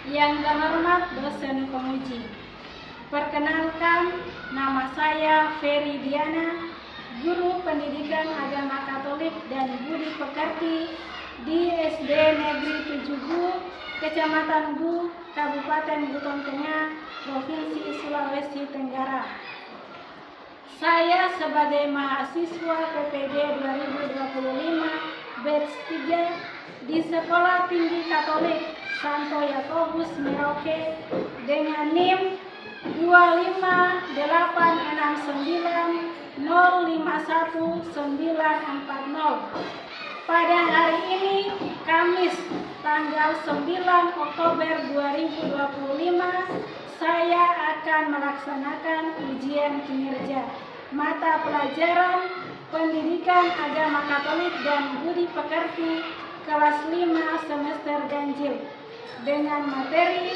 Yang terhormat dosen penguji, perkenalkan, nama saya Ferry Diana, guru pendidikan agama Katolik dan Budi Pekerti di SD Negeri 7 Kecamatan Gu, Kabupaten Buton Tengah, Provinsi Sulawesi Tenggara. Saya sebagai mahasiswa PPD 2025 batch 3 di Sekolah Tinggi Katolik Santo Yakobus Merauke dengan NIM 25869051940. Pada hari ini, Kamis tanggal 9 Oktober 2025, saya akan melaksanakan ujian kinerja mata pelajaran Pendidikan Agama Katolik dan Budi Pekerti kelas 5 semester ganjil dengan materi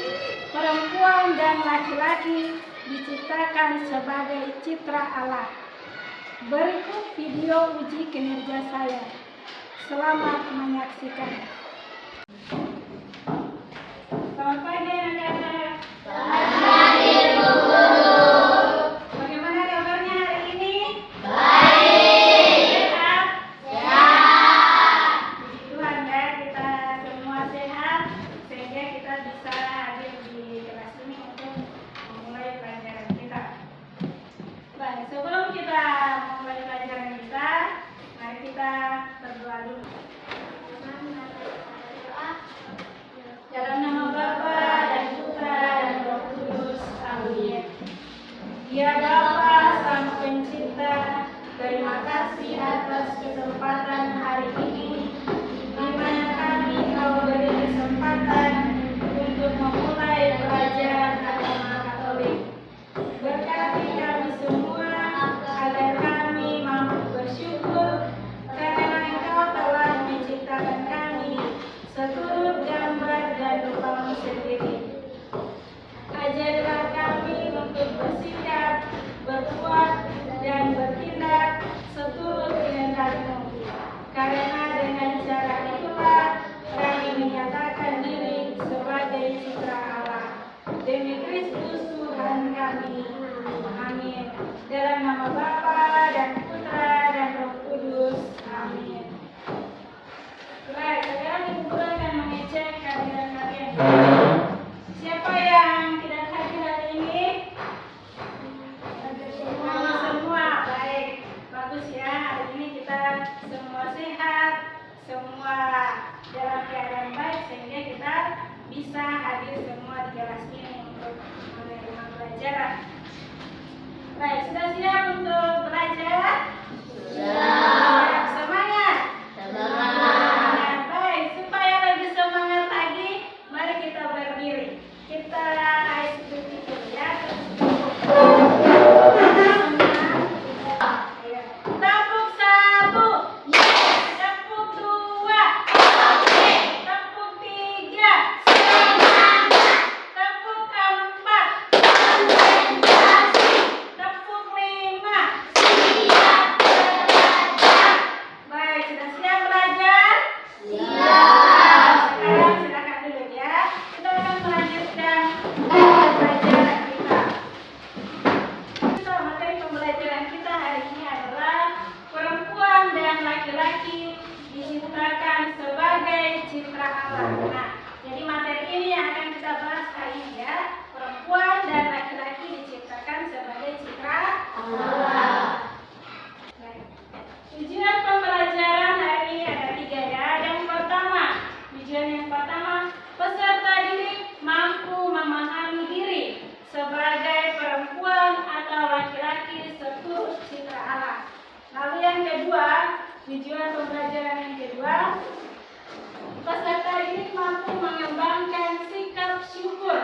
perempuan dan laki-laki diciptakan sebagai citra Allah. Berikut video uji kinerja saya. Selamat menyaksikan. Selamat pagi anak-anak. Selamat pagi, Bu Guru. Bagaimana kabarnya hari ini? Baik. Sehat? Sehat. Puji Tuhan ya, kita semua sehat sehingga kita bisa hadir di kelas ini untuk memulai pelajaran kita. Baik, sebelum kita memulai pelajaran kita, mari kita berdoa dulu. Dalam nama Bapa dan Putra dan Roh Kudus. Amin. Ya Bapa Sang Pencipta, terima kasih atas kesempatan hari ini di mana kami Kau beri kesempatan untuk memulai pelajaran agama Katolik. Berkati kami semua agar kami mampu bersyukur karena Engkau telah menciptakan kami seturut gambar dan rupamu sendiri. Ajarilah kami untuk bersikap, berbuat, dan bertindak seturut kehendak-Mu. Karena dengan cara itulah kami menyatakan diri sebagai citra Allah. Demi Kristus Tuhan kami. Amin. Dalam nama Bapa dan Putra dan Roh Kudus. Amin. Baik, sekarang Ibu Guru akan mengecek kehadiran kalian. Siapa yang tidak hadir hari ini? Semua. Baik, bagus ya. Hari ini kita semua sehat, semua dalam keadaan baik sehingga kita bisa hadir semua di kelas ini untuk menerima pelajaran. Baik, sudah siap untuk belajar? Siap. Semangat. Semangat. Baik, supaya lebih semangat lagi, mari kita berdiri. Kita ikuti dulu ya. Tepuk 1, tepuk 2, tepuk 3, tepuk 4, tepuk 5. Baik, sudah siap belajar? Sekarang silakan duduk ya. Kita akan melanjutkan pelajaran kita. Materi pembelajaran kita hari ini adalah perempuan dan laki-laki diciptakan sebagai citra Allah. Nah, jadi materi ini yang akan kita bahas hari ini ya. Perempuan dan laki-laki diciptakan sebagai citra Allah. Baik. Tujuan pembelajaran hari ini ada 3 ya. Yang pertama, tujuan yang pertama, peserta didik mampu memahami diri sebagai perempuan atau laki-laki seturut citra Allah. Lalu yang kedua, tujuan pembelajaran yang kedua, peserta didik mampu mengembangkan sikap syukur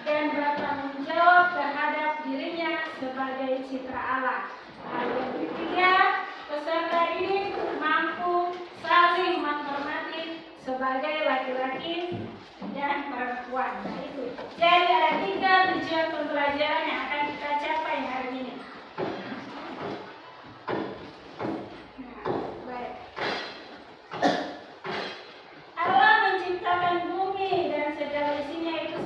dan bertanggung jawab terhadap dirinya sebagai citra Allah. Lalu yang ketiga, peserta didik mampu saling menghormati sebagai laki-laki dan perempuan. Nah, itu. Jadi ada 3 tujuan pembelajaran yang akan kita capai hari ini. Nah, baik. Allah menciptakan bumi dan segala isinya itu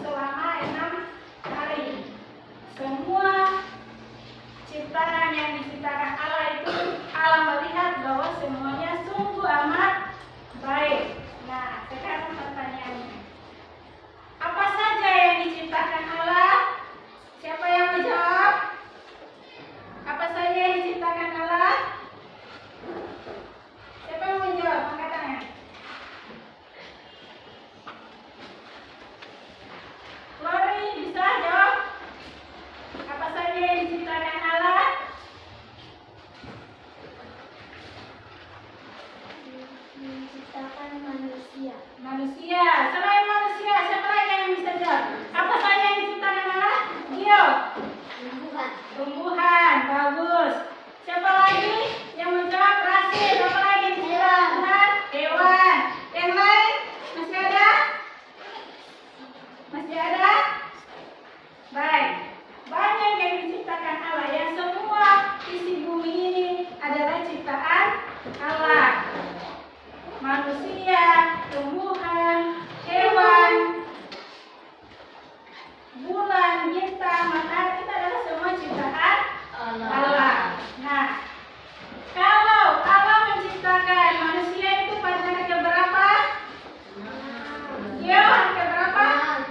Masih ada? Baik. Banyak yang diciptakan Allah. Yang semua isi bumi ini adalah ciptaan Allah. Manusia, tumbuhan, hewan, bulan, bintang, matahari, itu adalah semua ciptaan Allah. Nah, kalau Allah menciptakan manusia itu pada hari keberapa? Ya, hari keberapa?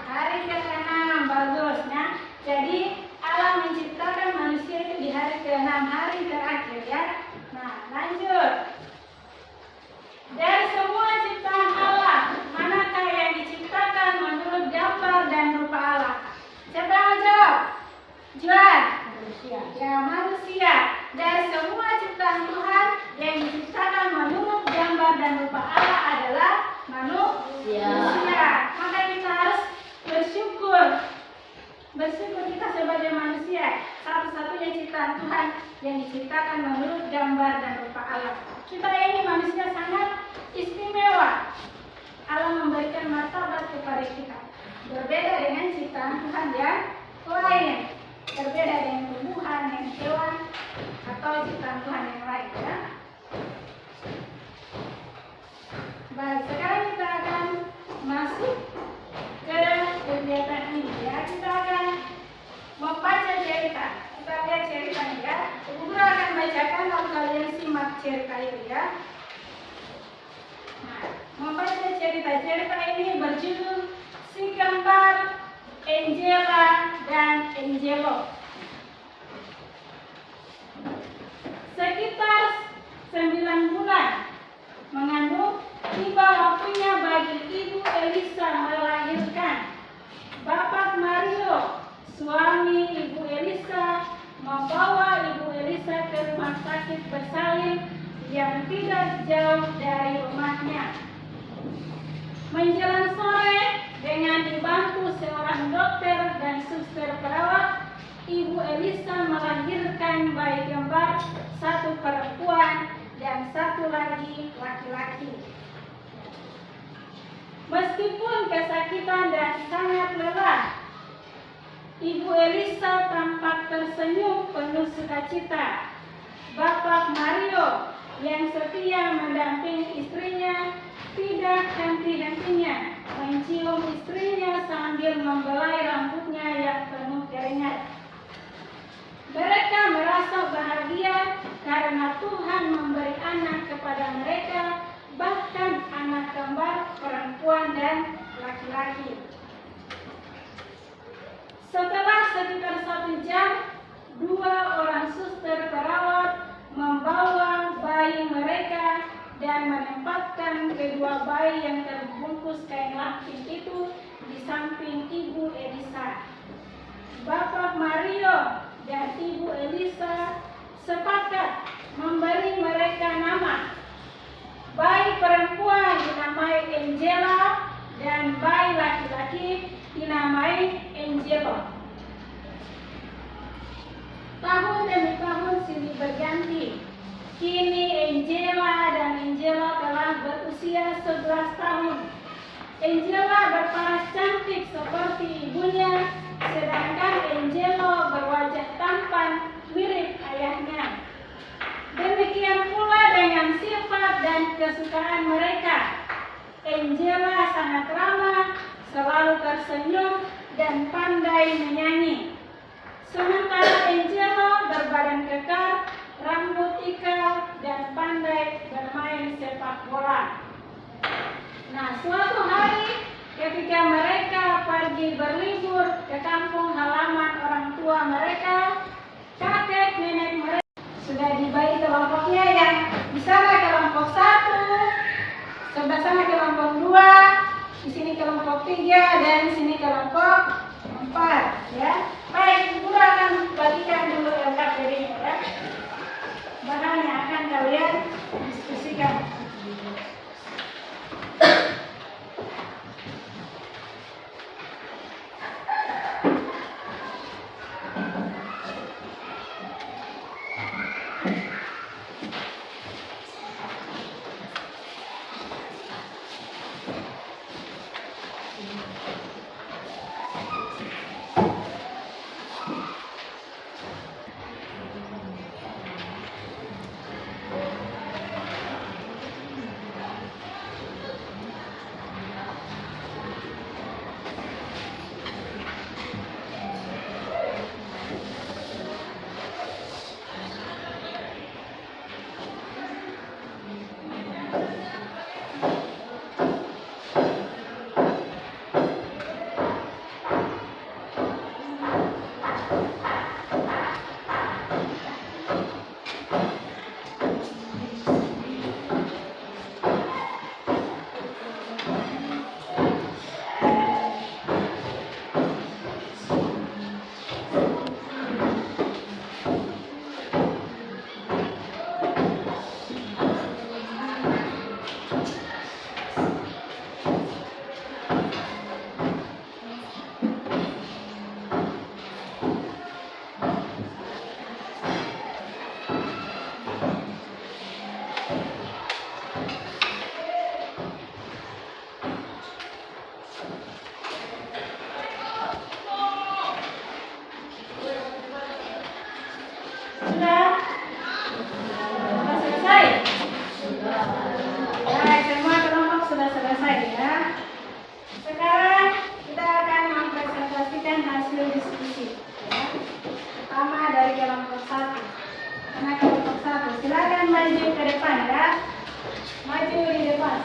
Hari ke-6. Bagus. Nah, jadi Allah menciptakan manusia itu di hari ke-6, hari terakhir ya. Nah, lanjut. Dari semua ciptaan Allah, manakah yang diciptakan menurut gambar dan rupa Allah? Siapa yang mau jawab? Juan. Ya, manusia. Dari semua ciptaan Tuhan yang diciptakan menurut gambar dan rupa Allah adalah manusia. Maka kita harus bersyukur. Bersyukur kita sebagai manusia, satu-satunya ciptaan Tuhan yang diciptakan menurut gambar dan rupa Allah. Kita ini manusia sangat istimewa. Allah memberikan martabat kepada kita. Berbeda dengan ciptaan Tuhan yang lain. Berbeda dengan tumbuhan, dengan hewan, atau ciptaan Tuhan yang lain ya. Baik, sekarang kita akan masuk ke kegiatan ini ya. Kita akan membaca cerita. Kita lihat ceritanya ya. Guru akan bacakan lalu kalian simak cerita itu ya. Nah, membaca cerita ini berjudul Si Kembar, Angela dan Angelo. Sekitar 9 bulan mengandung, tiba waktunya bagi Ibu Elisa melahirkan. Bapak Mario, suami Ibu Elisa, membawa Ibu Elisa ke rumah sakit bersalin yang tidak jauh dari rumahnya. Menjelang sore, dengan dibantu seorang dokter dan suster perawat, Ibu Elisa melahirkan bayi kembar, satu perempuan dan satu lagi laki-laki. Meskipun kesakitan dan sangat lelah, Ibu Elisa tampak tersenyum penuh sukacita. Bapak Mario yang setia mendampingi istrinya tidak henti-hentinya mencium istrinya sambil membelai rambutnya yang penuh keringat. Mereka merasa bahagia karena Tuhan memberi anak kepada mereka, bahkan anak kembar perempuan dan laki-laki. Setelah sekitar 1 jam, 2 orang suster perawat membawa bayi mereka dan menempatkan kedua bayi yang terbungkus kain lapin itu di samping Ibu Elisa. Bapak Mario dan Ibu Elisa sepakat memberi mereka nama. Bayi perempuan dinamai Angela dan bayi laki-laki dinamai Angelo. Tahun demi tahun silih berganti. Kini Angela dan Angelo telah berusia 11 tahun. Angela berparas cantik seperti ibunya, sedangkan Angelo berwajah tampan mirip ayahnya. Demikian pula dengan sifat dan kesukaan mereka. Angela sangat ramah, selalu tersenyum, dan pandai menyanyi. Sementara Angelo berbadan kekar, rambut ikal, dan pandai bermain sepak bola. Nah, suatu hari ketika mereka pergi berlibur ke kampung halaman orang tua mereka, kakek nenek mereka sudah dibagi kelompoknya, yang di sana kelompok 1, sebelah sana kelompok 2, di sini kelompok 3, dan di sini kelompok 4 ya. Baik, Guru akan bagikan dulu LKPD-nya ya. Bahan yang akan kalian diskusikan.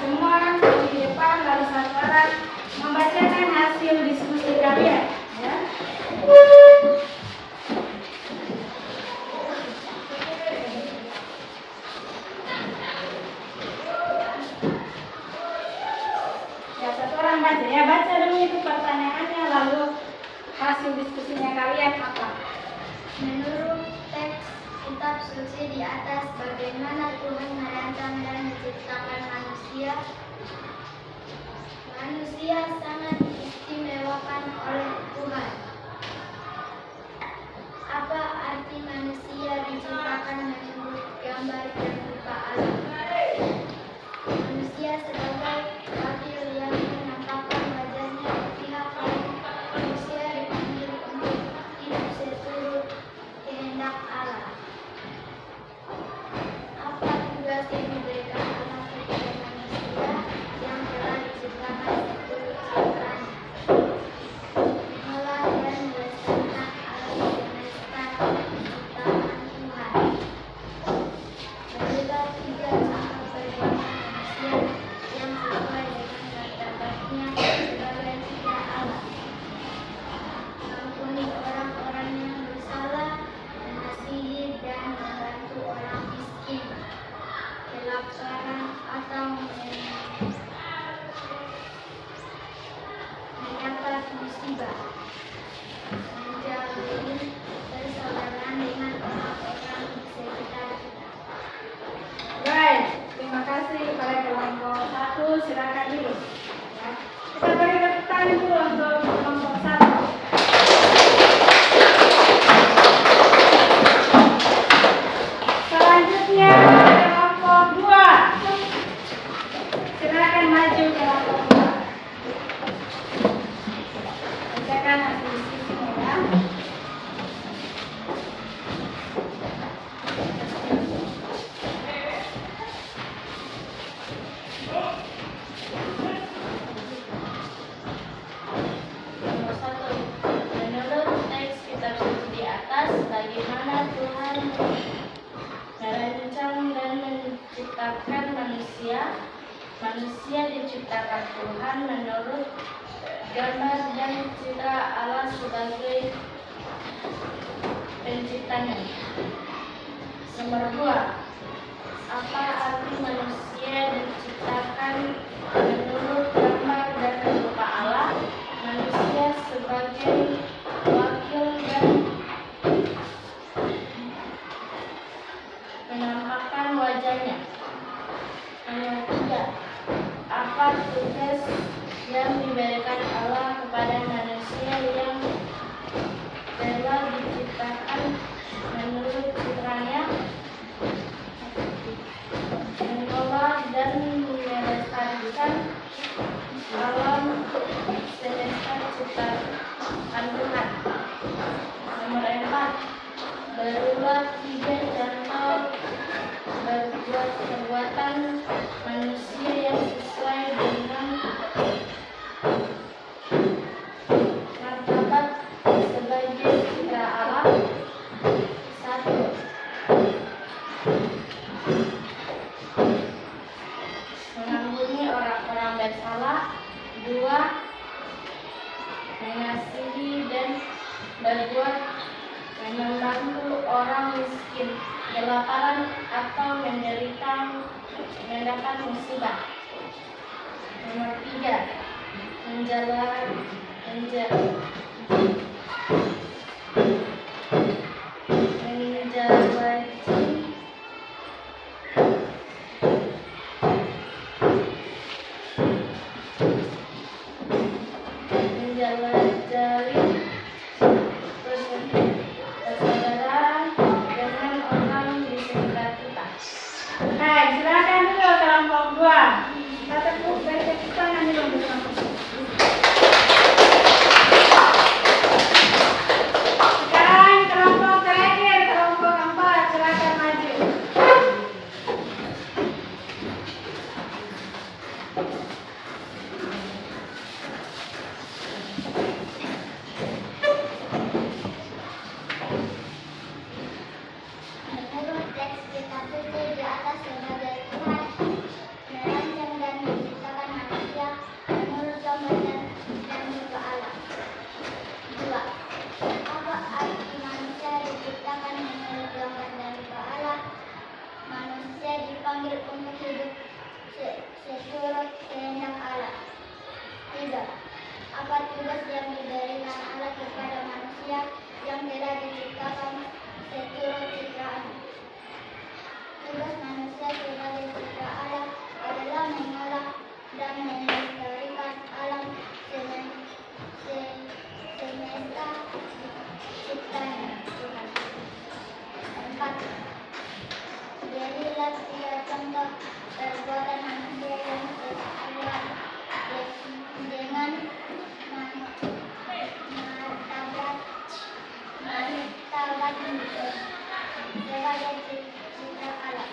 semua di depan lalu satu orang membacakan hasil diskusi kalian. Ya. Ya, satu orang baca ya, baca dulu itu pertanyaannya lalu hasil diskusinya kalian apa? Menurut teks kitab suci di atas, bagaimana Tuhan merancang dan menciptakan manusia? Manusia sangat diistimewakan oleh Tuhan. Apa arti manusia diciptakan menurut gambar dan rupa Allah? Manusia sebagai wakil yang menampakkan wajahnya ke pihak lain, manusia dipanggil untuk hidup seturut kehendak Allah. Apa tugas yang diberikan Allah kepada manusia yang telah diciptakan seturut ciptaannya? Mengolah dan melestarikan alam semesta ciptaan Tuhan. Berilah 3 contoh perbuatan manusia yang sesuai dengan martabatnya sebagai cipta Allah. Ampuni orang-orang yang bersalah, mengasihi dan membantu orang miskin, kelaparan atau mendapat musibah, menjalin persaudaraan dengan orang-orang di sekitar kita. Baik, terima kasih kepada kelompok 1, silakan dulu. Ya. Kita beri tepuk tangan dulu untuk kelompok 1. Selanjutnya kelompok 2. Silakan maju kelompok 2. Bacakan hasil diskusinya ya. Nomor 1. Menurut teks kitab suci di atas, bagaimana Tuhan merancang dan menciptakan manusia? Manusia diciptakan Tuhan menurut gambar dan citra Allah sebagai penciptanya. Nomor 2. Apa arti manusia diciptakan menurut gambar dan rupa Allah? Manusia sebagai wakil dan menampakkan wajahnya. Nomor 3. Apa tugas yang diberikan Allah kepada manusia yang telah diciptakan menurut citranya? Mengolah dan melestarikan alam semesta ciptaan Tuhan. Nomor 4. Berilah 3 contoh berbuat perbuatan manusia yang sesuai dengan martabat sebagai citra Allah. 1. Mengampuni orang-orang bersalah. 2. Mengasihi dan berbuat membantu orang miskin, kelaparan atau mendapat musibah. Nomor 3. Menjalajali persaudaraan dengan orang di sekitar kita. Baik, silakan dulu kelompok 2. Kita beri tepuk tangan dulu untuk kelompok 2. Sekarang kelompok terakhir, kelompok 4, silakan maju. Menurut teks kitab suci di atas, sebagai Tuhan sebagai citra Allah.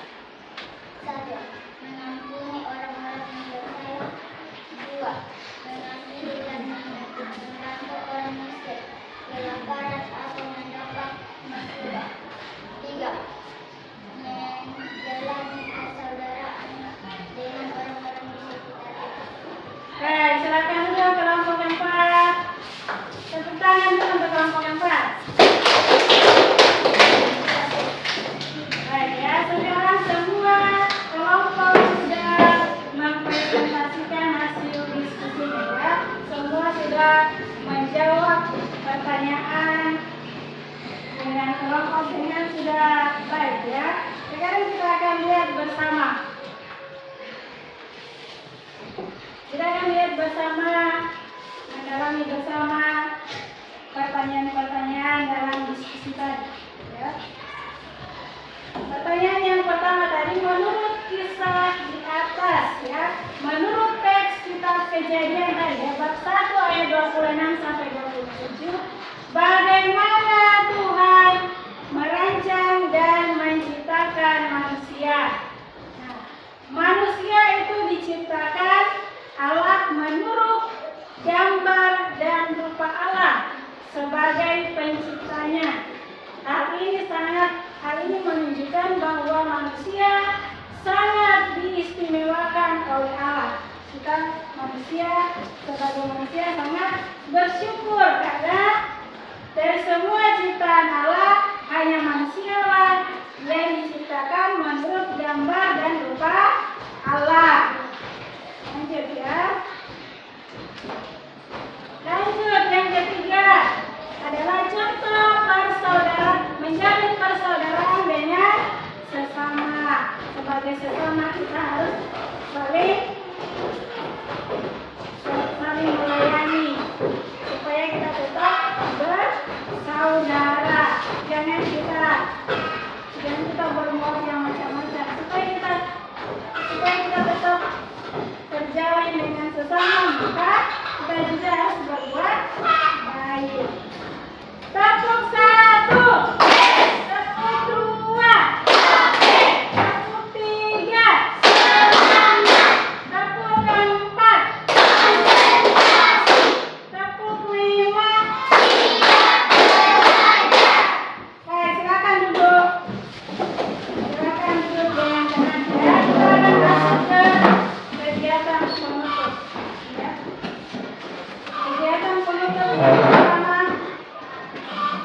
1. Mengampuni orang-orang yang bersalah. 2. Mengasihi dan membantu orang miskin, kelaparan atau mendapat musibah. 3. Menjalani persaudaraan dengan orang-orang di sekitar kita. Baik, silakan dulu kelompok yang 4. Tepuk tangan dulu untuk kelompok yang 4. Baik ya, sekarang semua kelompok sudah mempresentasikan hasil diskusinya ya. Semua sudah menjawab pertanyaan dengan kelompok dengan sudah baik ya. Sekarang kita akan lihat bersama. Kita akan lihat bersama, mendalami bersama pertanyaan-pertanyaan dalam diskusi tadi. Ya. Pertanyaan yang pertama tadi, menurut kisah di atas ya, menurut teks kitab Kejadian tadi ya, bab 1 ayat 26 sampai 27, bagaimana Tuhan merancang dan menciptakan manusia. Nah, manusia itu diciptakan Allah menurut gambar dan rupa Allah sebagai penciptanya. Hal ini menunjukkan bahwa manusia sangat diistimewakan oleh Allah. Kita manusia sebagai manusia sangat bersyukur karena dari semua ciptaan Allah hanya manusialah yang diciptakan menurut gambar dan rupa Allah. Lanjut ya. Lanjut yang ketiga adalah contoh persaudaraan, menjalin persaudaraan dengan sesama. Sebagai sesama kita harus saling melayani supaya kita tetap bersaudara. Jangan kita berbuat yang macam-macam. Supaya kita tetap terjalin dengan sesama, maka kita juga harus berbuat baik. Tepuk 1, tepuk 2, tepuk 3, tepuk 4, tepuk 5. Baik, silakan duduk. Silakan duduk dengan tenang ya. Kita akan masuk ke kegiatan penutup. Ya. Kegiatan penutup pertama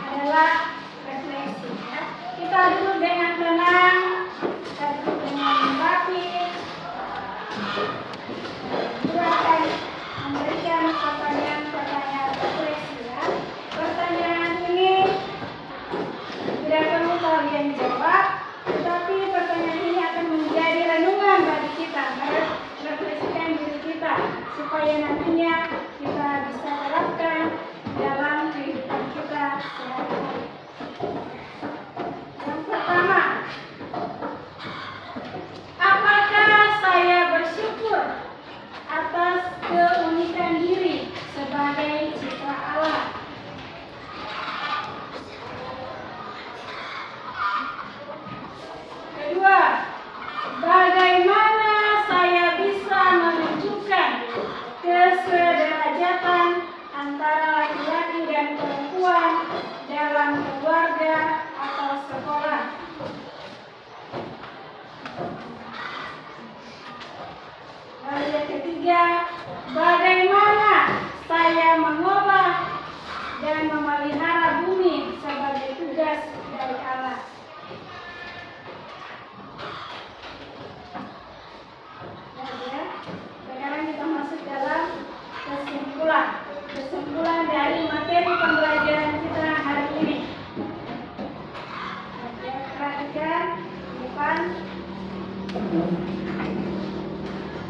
adalah refleksi ya. Kita duduk dengan tenang, kita duduk dengan rapi. Kita akan memberikan pertanyaan refleksi ya. Pertanyaan ini tidak perlu kalian jawab, tetapi pertanyaan ini akan menjadi renungan bagi kita, merefleksikan diri kita supaya nantinya kita bisa terapkan dalam kehidupan kita sehari-hari. Yang pertama, apakah saya bersyukur atas keunikan diri sebagai cipta Allah? Kedua, bagaimana saya bisa menunjukkan kesederajatan antara laki-laki dan perempuan dalam keluarga atau sekolah? Lalu yang ketiga, bagaimana saya mengolah dan memelihara bumi sebagai tugas dari Allah? Ya, sekarang kita masuk dalam kesimpulan dari materi pembelajaran kita hari ini. Perhatikan di depan.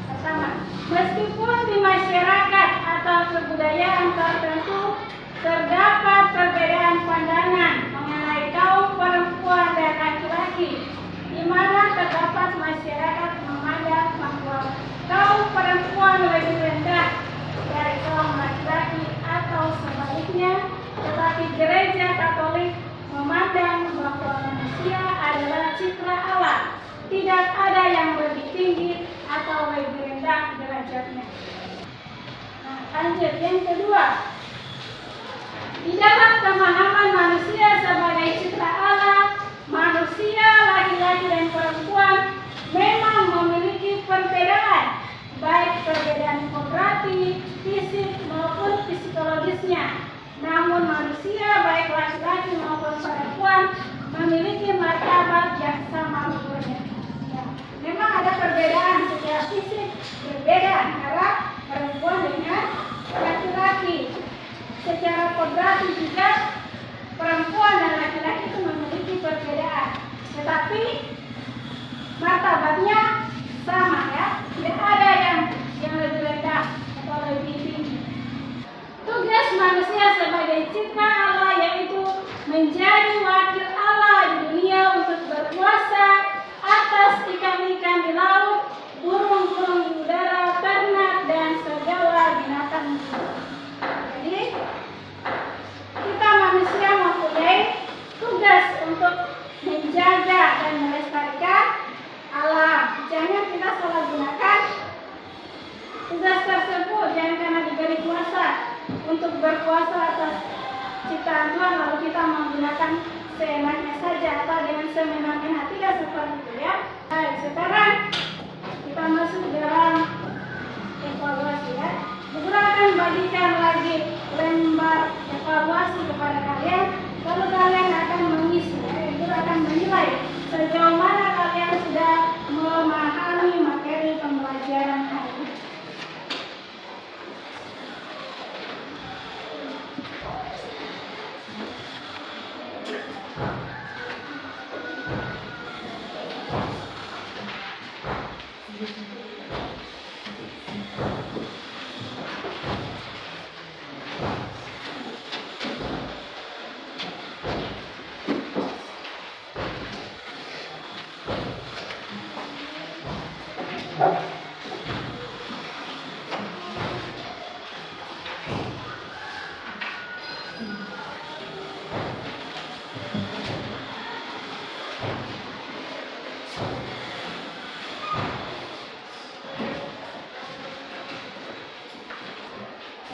Pertama, meskipun di masyarakat atau kebudayaan tertentu terdapat perbedaan pandangan mengenai kaum perempuan dan laki-laki, di mana terdapat masyarakat memandang bahwa kaum perempuan lebih rendah dari kaum laki-laki atau sebaliknya, tetapi gereja Katolik memandang manusia adalah citra Allah. Tidak ada yang lebih tinggi atau lebih rendah derajatnya. Nah, lanjut yang kedua. Di dalam pemahaman manusia sebagai citra Allah, manusia laki-laki dan perempuan memang memiliki perbedaan, baik perbedaan kodrati, fisik maupun psikologisnya. Namun manusia baik laki-laki maupun perempuan memiliki martabat yang sama luhurnya. Ya, memang ada perbedaan secara fisik, berbeda antara perempuan dengan laki-laki. Secara kodrati juga perempuan dan laki-laki itu memiliki perbedaan, tetapi martabatnya sama ya, tidak ada yang lebih rendah atau lebih tinggi. Tugas manusia sebagai cipta Allah yaitu menjadi wakil Allah di dunia untuk berkuasa atas ikan-ikan di laut, burung-burung di udara, ternak dan segala binatang. Jadi kita manusia mempunyai tugas untuk menjaga dan melestarikan alam. Jangan kita salah gunakan tugas tersebut. Jangan karena diberi kuasa untuk berkuasa atas ciptaan Tuhan lalu kita menggunakan seenaknya saja atau dengan semena-mena. Tidak seperti itu ya. Baik, sekarang kita masuk dalam evaluasi ya. Guru akan bagikan lagi lembar evaluasi kepada kalian, lalu kalian akan mengisi ya. Guru akan menilai sejauh mana kalian sudah memahami materi pembelajaran hari ini.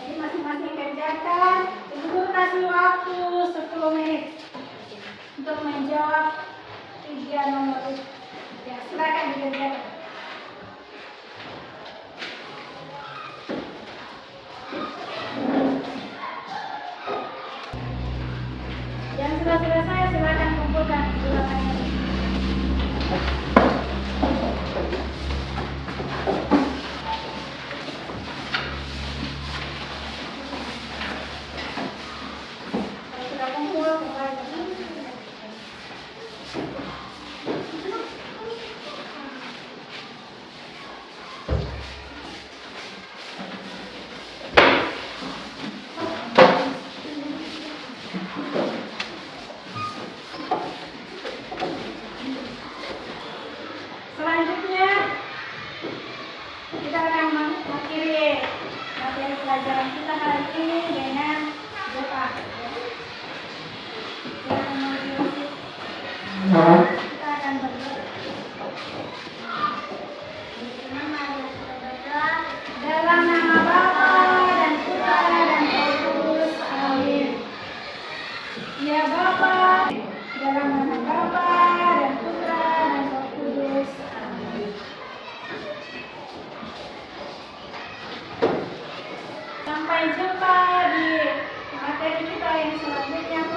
Jadi masing-masing kerjakan. Guru kasih waktu 10 menit untuk menjawab 3 nomor itu. Ya, silakan dikerjakan. Yang sudah selesai silakan kumpulkan ulangannya. Sudah kumpul mulai. Selanjutnya kita akan mengakhiri materi pelajaran kita hari ini dengan doa. Kita akan berdoa. Dalam nama Bapa dan Putra dan Roh Kudus. Amin. Ya Bapa, dalam nama Bapa dan Putra dan Roh Kudus. Amin. Sampai jumpa di materi kita yang selanjutnya.